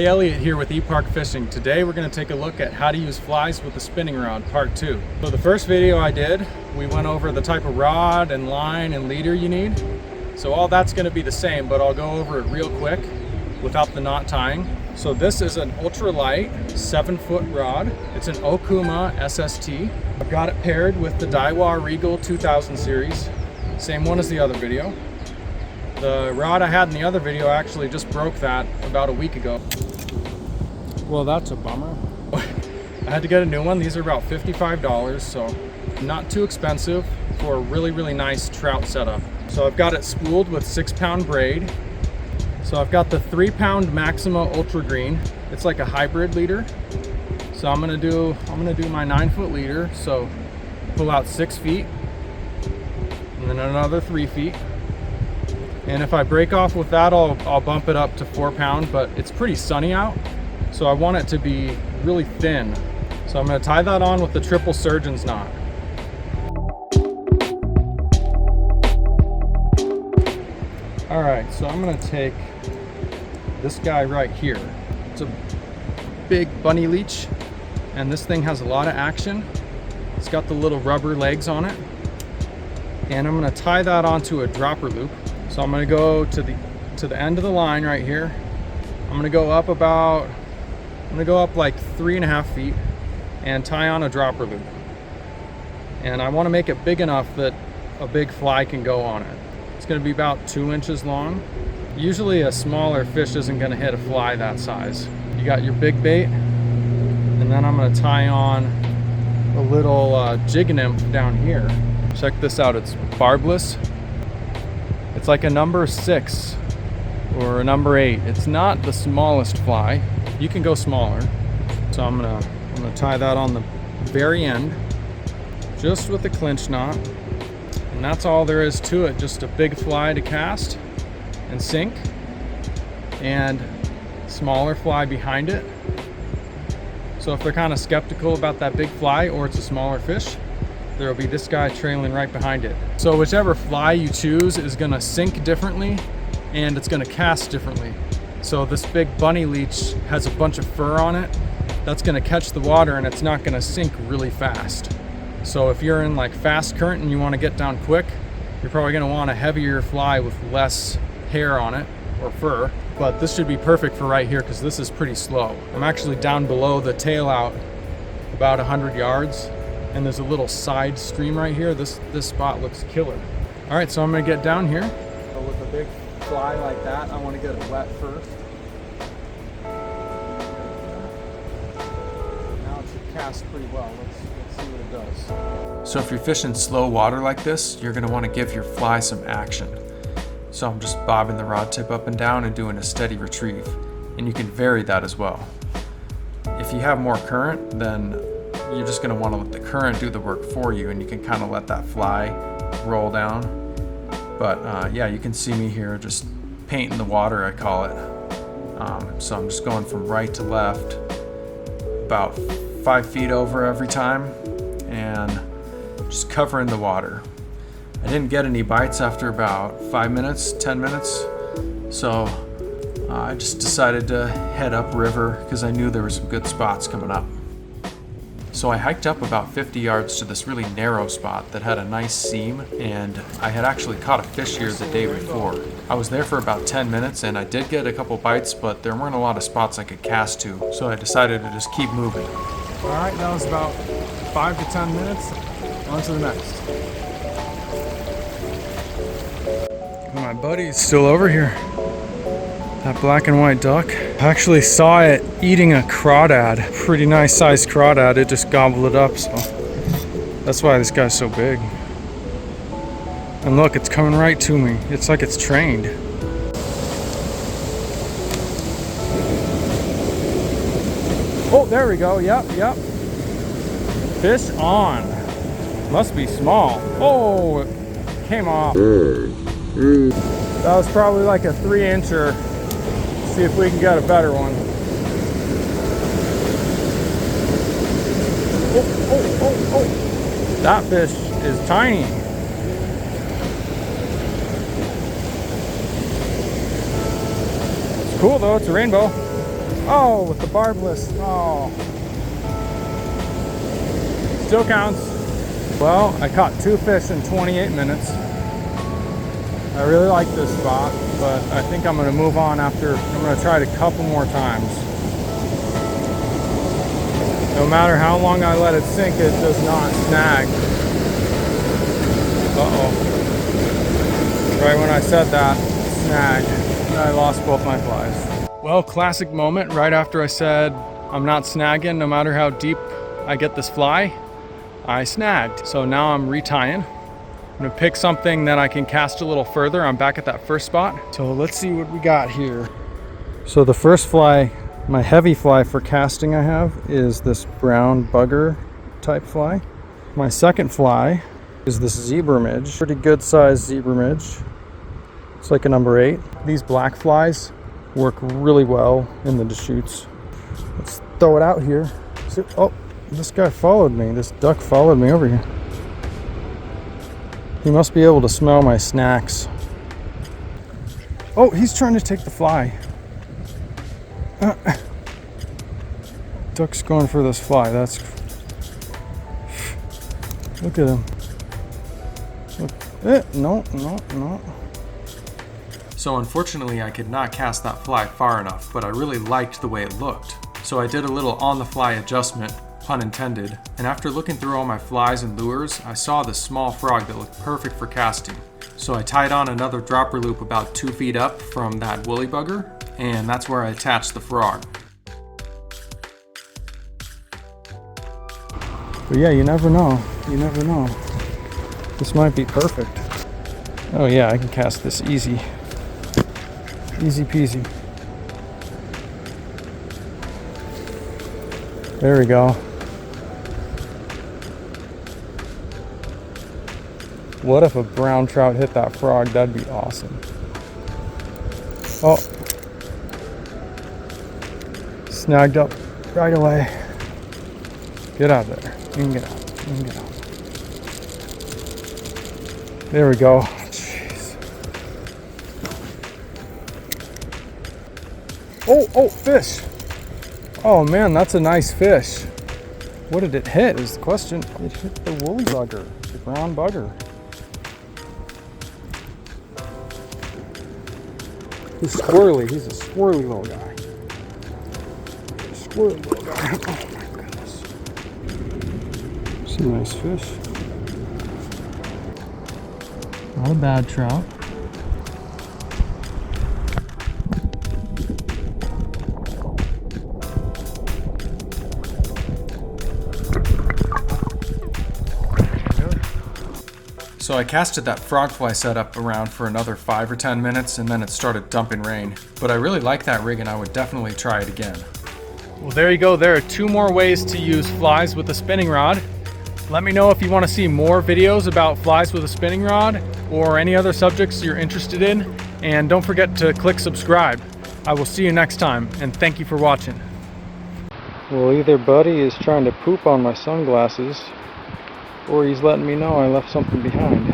Hey, Elliot here with E-Park Fishing. Today we're going to take a look at how to use flies with the spinning rod, part 2. So the first video I did, we went over the type of rod and line and leader you need. So all that's going to be the same, but I'll go over it real quick without the knot tying. So this is an ultralight 7-foot rod. It's an Okuma SST. I've got it paired with the Daiwa Regal 2000 series. Same one as the other video. The rod I had in the other video actually just broke that about a week ago. Well, that's a bummer. I had to get a new one. These are about $55, so not too expensive for a really nice trout setup. So I've got it spooled with 6-pound braid. So I've got the 3-pound Maxima Ultra Green. It's like a hybrid leader. So I'm gonna do my 9-foot leader. So pull out 6 feet and then another 3 feet. And if I break off with that, I'll bump it up to 4-pound, but it's pretty sunny out, so I want it to be really thin. So I'm gonna tie that on with the triple surgeon's knot. All right, so I'm gonna take this guy right here. It's a big bunny leech, and this thing has a lot of action. It's got the little rubber legs on it, and I'm gonna tie that onto a dropper loop. So I'm gonna go to the end of the line right here. I'm gonna go up like 3.5 feet and tie on a dropper loop. And I wanna make it big enough that a big fly can go on it. It's gonna be about 2 inches long. Usually a smaller fish isn't gonna hit a fly that size. You got your big bait, and then I'm gonna tie on a little jig nymph down here. Check this out, it's barbless. It's like a number 6 or a number 8. It's not the smallest fly. You can go smaller. So I'm gonna tie that on the very end, just with the clinch knot. And that's all there is to it. Just a big fly to cast and sink, and smaller fly behind it. So if they're kind of skeptical about that big fly or it's a smaller fish, there will be this guy trailing right behind it. So whichever fly you choose is gonna sink differently and it's gonna cast differently. So this big bunny leech has a bunch of fur on it. That's gonna catch the water and it's not gonna sink really fast. So if you're in like fast current and you wanna get down quick, you're probably gonna want a heavier fly with less hair on it or fur. But this should be perfect for right here because this is pretty slow. I'm actually down below the tail out about 100 yards. And there's a little side stream right here. This spot looks killer. All right, so I'm gonna get down here. So with a big fly like that, I wanna get it wet first. Now it should cast pretty well. Let's see what it does. So if you're fishing slow water like this, you're gonna wanna give your fly some action. So I'm just bobbing the rod tip up and down and doing a steady retrieve. And you can vary that as well. If you have more current, then you're just gonna wanna let the current do the work for you, and you can kind of let that fly roll down. But yeah, you can see me here just painting the water, I call it. So I'm just going from right to left, about 5 feet over every time, and just covering the water. I didn't get any bites after about 5 minutes, 10 minutes. So I just decided to head upriver because I knew there were some good spots coming up. So I hiked up about 50 yards to this really narrow spot that had a nice seam, and I had actually caught a fish here the day before. I was there for about 10 minutes and I did get a couple bites, but there weren't a lot of spots I could cast to, so I decided to just keep moving. All right, that was about 5 to 10 minutes. On to the next. My buddy's still over here. That black and white duck. I actually saw it eating a crawdad. Pretty nice sized crawdad. It just gobbled it up, so that's why this guy's so big. And look, it's coming right to me. It's like it's trained. Oh, there we go. Yep. Fish on. Must be small. Oh, it came off. That was probably like a 3-incher. See if we can get a better one. Oh. That fish is tiny. It's cool though, it's a rainbow. Oh, with the barbless. Oh. Still counts. Well, I caught 2 fish in 28 minutes. I really like this spot, but I think I'm gonna move on after. I'm gonna try it a couple more times. No matter how long I let it sink, it does not snag. Uh-oh. Right when I said that, snag. And I lost both my flies. Well, classic moment right after I said I'm not snagging no matter how deep I get this fly, I snagged. So now I'm retying. I'm gonna pick something that I can cast a little further. I'm back at that first spot. So let's see what we got here. So the first fly, my heavy fly for casting I have is this brown bugger type fly. My second fly is this zebra midge, pretty good sized zebra midge. It's like a number 8. These black flies work really well in the Deschutes. Let's throw it out here. So, oh, this guy followed me. This duck followed me over here. He must be able to smell my snacks. Oh, he's trying to take the fly. Duck's going for this fly. That's. Look at him. Look. No. So unfortunately I could not cast that fly far enough, but I really liked the way it looked. So I did a little on-the-fly adjustment, pun intended, and after looking through all my flies and lures, I saw this small frog that looked perfect for casting. So I tied on another dropper loop about 2 feet up from that woolly bugger, and that's where I attached the frog. But yeah, you never know. You never know. This might be perfect. Oh yeah, I can cast this easy. Easy peasy. There we go. What if a brown trout hit that frog? That'd be awesome. Oh. Snagged up right away. Get out of there. You can get out. You can get out. There we go. Jeez. Oh, fish. Oh man, that's a nice fish. What did it hit is the question. It hit the woolly bugger, the brown bugger. He's squirrely. He's a squirrely little guy. Squirrely little guy. Oh my goodness. Some nice fish. Not a bad trout. So I casted that frog fly setup around for another 5 or 10 minutes and then it started dumping rain. But I really like that rig and I would definitely try it again. Well, there you go. There are 2 more ways to use flies with a spinning rod. Let me know if you want to see more videos about flies with a spinning rod or any other subjects you're interested in. And don't forget to click subscribe. I will see you next time and thank you for watching. Well, either Buddy is trying to poop on my sunglasses or he's letting me know I left something behind.